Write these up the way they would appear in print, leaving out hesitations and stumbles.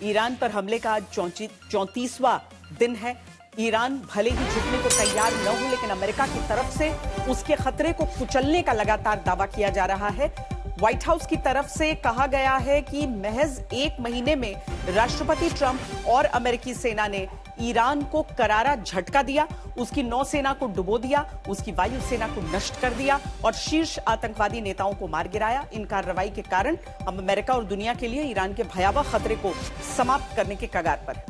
Iran पर हमले का आज 34वां दिन है। ईरान भले ही झुकने को तैयार न हो, लेकिन अमेरिका की तरफ से उसके खतरे को कुचलने का लगातार दावा किया जा रहा है। व्हाइट हाउस की तरफ से कहा गया है कि महज 1 महीने में राष्ट्रपति ट्रंप और अमेरिकी सेना ने ईरान को करारा झटका दिया, उसकी नौसेना को डुबो दिया, उसकी वायुसेना को नष्ट कर दिया और शीर्ष आतंकवादी नेताओं को मार गिराया। इन कार्रवाई के कारण अब अमेरिका और दुनिया के लिए ईरान के भयावह खतरे को समाप्त करने के कगार पर है।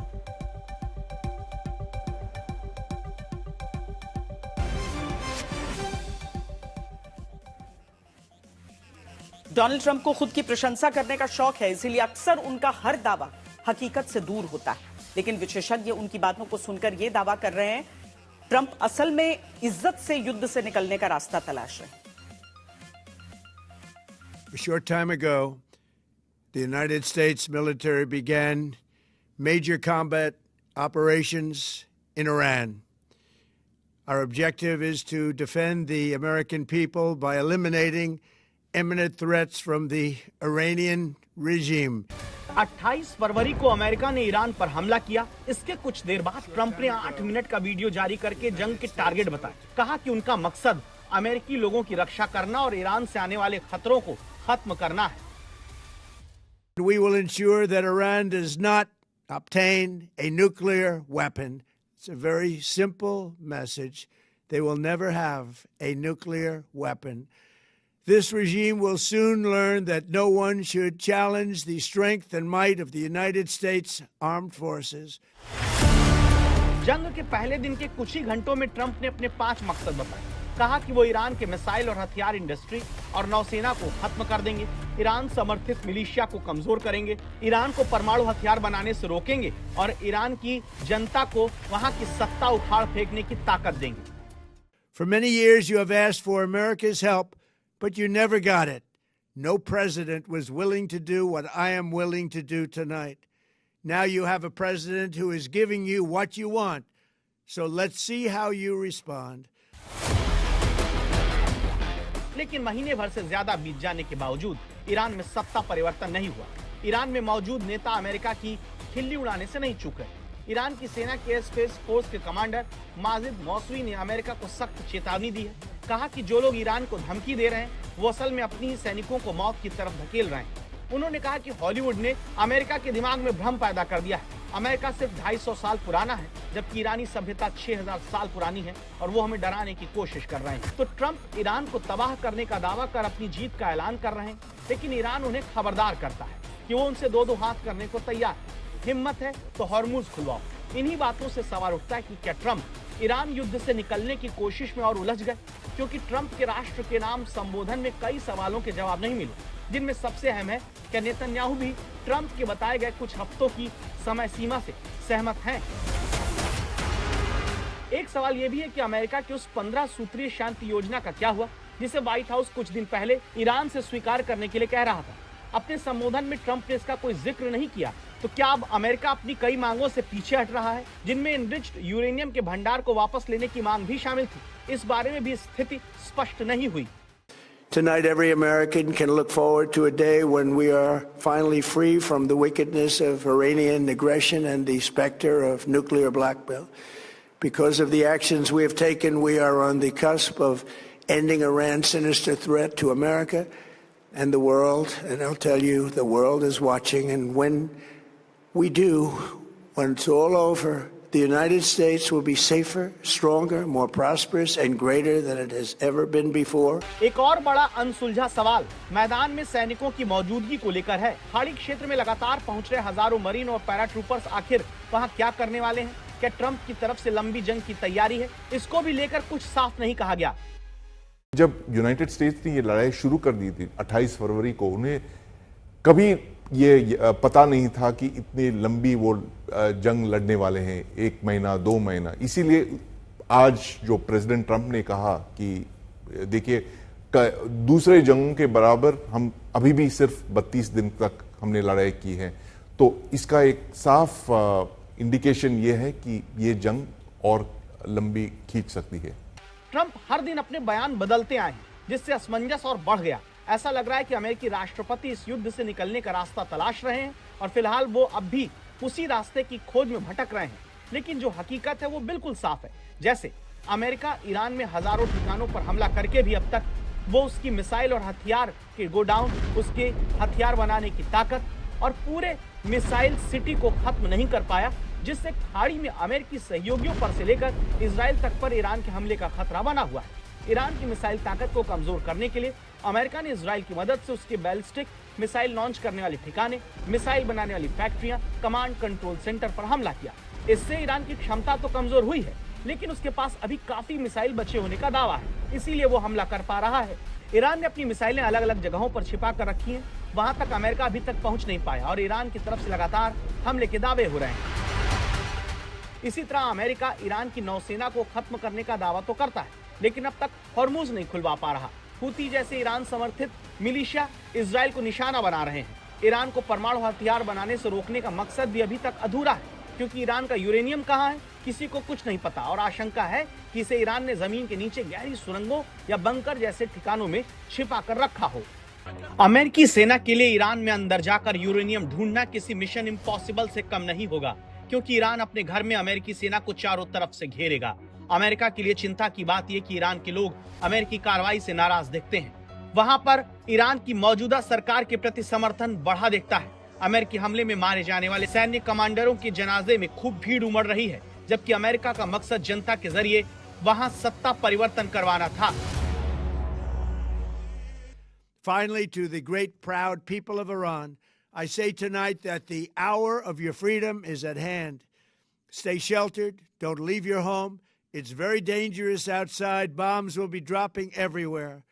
डोनाल्ड ट्रंप को खुद की प्रशंसा करने का शौक है, इसीलिए अक्सर उनका हर दावा हकीकत से दूर होता है। लेकिन विशेषज्ञ उनकी बातों को सुनकर यह दावा कर रहे हैं, ट्रंप असल में इज्जत से युद्ध से निकलने का रास्ता तलाश रहे हैं। A short time ago, the United States military began major combat operations in Iran. Our objective is to defend the American people by eliminating imminent threats from the Iranian regime. 28 फरवरी को अमेरिका ने Iran पर हमला किया। इसके कुछ देर बाद Trump ने 8 minute का वीडियो जारी करके जंग के टारगेट बताए। कहा कि उनका मकसद अमेरिकी लोगों की रक्षा करना और ईरान से आने वाले खतरों को खत्म करना है। We will ensure that Iran does not obtain a nuclear weapon. It's a very simple message. They will never have a nuclear weapon. This regime will soon learn that no one should challenge the strength and might of the United States Armed Forces. जंग के पहले दिन के कुछ ही घंटों में Trump ने अपने 5 मकसद बताए। कहा कि वो ईरान के मिसाइल और हथियार इंडस्ट्री और नौसेना को खत्म कर देंगे, ईरान समर्थित मिलिशिया को कमजोर करेंगे, ईरान को परमाणु हथियार बनाने से रोकेंगे और ईरान की जनता को वहां की सत्ता उखाड़ फेंकने की ताकत देंगे। For many years you have asked for America's help, but you never got it. No president was willing to do what I am willing to do tonight. Now you have a president who is giving you what you want. So let's see how you respond. लेकिन महीने भर से ज्यादा बीत जाने के बावजूद Iran में सत्ता परिवर्तन नहीं हुआ। ईरान में मौजूद नेता अमेरिका की खिल्ली उड़ाने से नहीं चूके। ईरान की सेना के एयर स्पेस फोर्स के कमांडर माजिद मौसवी ने अमेरिका को सख्त चेतावनी दी है। कहा कि जो लोग ईरान को धमकी दे रहे हैं वो असल में अपनी ही सैनिकों को मौत की तरफ धकेल रहे हैं। उन्होंने कहा कि हॉलीवुड ने अमेरिका के दिमाग में भ्रम पैदा कर दिया है। अमेरिका सिर्फ 250 साल पुराना है, जबकि ईरानी सभ्यता 6000 साल पुरानी है और वो हमें डराने की कोशिश कर रहे हैं। तो ट्रंप ईरान को तबाह करने का दावा कर अपनी जीत का ऐलान कर रहे हैं, लेकिन ईरान उन्हें खबरदार करता है कि वो उनसे 2-2 हाथ करने को तैयार है। हिम्मत है तो हॉर्मुज खुलवाओ। इन्हीं बातों से सवाल उठता है कि क्या ट्रंप ईरान युद्ध से निकलने की कोशिश में और उलझ गए, क्योंकि ट्रंप के राष्ट्र के नाम संबोधन में कई सवालों के जवाब नहीं मिले, जिनमें सबसे अहम है कि नेतन्याहू भी ट्रंप के बताए गए कुछ हफ्तों की समय सीमा से सहमत हैं। एक सवाल यह भी है कि अमेरिका की उस 15 सूत्रीय शांति योजना का क्या हुआ, जिसे व्हाइट हाउस कुछ दिन पहले ईरान से स्वीकार करने के लिए कह रहा था। अपने संबोधन में ट्रंप ने इसका कोई जिक्र नहीं किया। तो क्या अब अमेरिका अपनी कई मांगों से पीछे हट रहा है, जिनमें एनरिच्ड यूरेनियम के भंडार को वापस लेने की मांग भी शामिल थी? इस बारे में भी स्थिति स्पष्ट नहीं हुई। Tonight, every American can look forward to a day when we are finally free from the wickedness of Iranian aggression and the specter of nuclear blackmail. Because of the actions we have taken, we are on the cusp of ending Iran's sinister threat to America and the world. And I'll tell you, the world is watching. And when we do, when it's all over, the United States will be safer, stronger, more prosperous, and greater than it has ever been before. एक और बड़ा अनसुलझा सवाल मैदान में सैनिकों की मौजूदगी को लेकर है। खाड़ी क्षेत्र में लगातार पहुंच रहे हजारों मरीन और पैराट्रूपर्स आखिर वहां क्या करने वाले हैं? क्या ट्रंप की तरफ से लंबी जंग की तैयारी है? इसको भी लेकर कुछ साफ नहीं कहा गया। जब यूनाइटेड स्टेट्स ने ये लड़ाई शुरू कर दी थी 28 फरवरी को, उन्हें कभी ये पता नहीं था कि इतनी लंबी वो जंग लड़ने वाले हैं, 1 महीना 2 महीना। इसीलिए आज जो प्रेसिडेंट ट्रंप ने कहा कि देखिए दूसरे जंगों के बराबर हम अभी भी सिर्फ 32 दिन तक हमने लड़ाई की है, तो इसका एक साफ इंडिकेशन ये है कि ये जंग और लंबी खींच सकती है। ट्रंप हर दिन अपने बयान बदलते आए हैं, जिससे असमंजस और बढ़ गया। ऐसा लग रहा है कि अमेरिकी राष्ट्रपति इस युद्ध से निकलने का रास्ता तलाश रहे हैं और फिलहाल वो अब भी उसी रास्ते की खोज में भटक रहे हैं। लेकिन जो हकीकत है वो बिल्कुल साफ है। जैसे अमेरिका ईरान में हजारों ठिकानों पर हमला करके भी अब तक वो उसकी मिसाइल और हथियार के गोडाउन, उसके हथियार बनाने की ताकत और पूरे मिसाइल सिटी को खत्म नहीं कर पाया, जिससे खाड़ी में अमेरिकी सहयोगियों पर से लेकर इजराइल तक पर ईरान के हमले का खतरा बना हुआ है। ईरान की मिसाइल ताकत को कमजोर करने के लिए अमेरिका ने इजराइल की मदद से उसके बैलिस्टिक मिसाइल लॉन्च करने वाले ठिकाने, मिसाइल बनाने वाली फैक्ट्रियां, कमांड कंट्रोल सेंटर पर हमला किया। इससे ईरान की क्षमता तो कमजोर हुई है, लेकिन उसके पास अभी काफी मिसाइल बचे होने का दावा है, इसीलिए वो हमला कर पा रहा है। ईरान ने अपनी मिसाइलें अलग अलग जगहों पर छिपा कर रखी हैं, वहां तक अमेरिका अभी तक पहुंच नहीं पाया और ईरान की तरफ से लगातार हमले के दावे हो रहे हैं। इसी तरह अमेरिका ईरान की नौसेना को खत्म करने का दावा तो करता है, लेकिन अब तक हॉर्मुज नहीं खुलवा पा रहा। हूती जैसे ईरान समर्थित मिलिशिया इजराइल को निशाना बना रहे हैं। ईरान को परमाणु हथियार बनाने से रोकने का मकसद भी अभी तक अधूरा है, क्योंकि ईरान का यूरेनियम कहाँ है किसी को कुछ नहीं पता और आशंका है कि इसे ईरान ने जमीन के नीचे गहरी सुरंगों या बंकर जैसे ठिकानों में छिपा कर रखा हो। अमेरिकी सेना के लिए ईरान में अंदर जाकर यूरेनियम ढूंढना किसी मिशन इम्पॉसिबल से कम नहीं होगा, क्योंकि ईरान अपने घर में अमेरिकी सेना को चारों तरफ से घेरेगा। अमेरिका के लिए चिंता की बात यह कि ईरान के लोग अमेरिकी कार्रवाई से नाराज दिखते हैं। वहां पर ईरान की मौजूदा सरकार के प्रति समर्थन बढ़ा दिखता है। अमेरिकी हमले में मारे जाने वाले सैन्य कमांडरों के जनाजे में खूब भीड़ उमड़ रही है, जबकि अमेरिका का मकसद जनता के जरिए वहां सत्ता परिवर्तन करवाना था। Finally, to the great proud people of Iran, I say tonight that the hour of your freedom is at hand. Stay sheltered. Don't leave your home. It's very dangerous outside. Bombs will be dropping everywhere.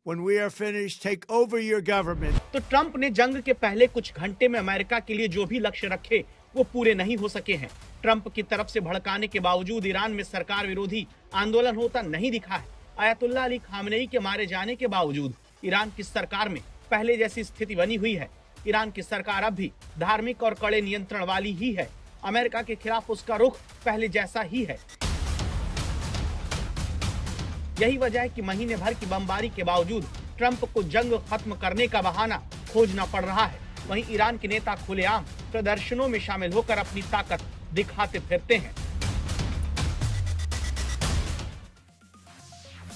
When we are finished, take over your government. तो Trump ने जंग के पहले कुछ घंटे में America के लिए जो भी लक्ष्य रखे वो पूरे नहीं हो सके हैं। ट्रंप की तरफ से भड़काने के बावजूद ईरान में सरकार विरोधी आंदोलन होता नहीं दिखा है। आयतुल्ला अली खामनेई के मारे जाने के बावजूद ईरान की सरकार में पहले जैसी स्थिति बनी हुई है। ईरान की सरकार अब भी धार्मिक और कड़े नियंत्रण वाली ही है। अमेरिका के खिलाफ उसका रुख पहले जैसा ही है। यही वजह है कि महीने भर की बमबारी के बावजूद ट्रंप को जंग खत्म करने का बहाना खोजना पड़ रहा है। वहीं ईरान के नेता खुलेआम प्रदर्शनों में शामिल होकर अपनी ताकत दिखाते फिरते हैं।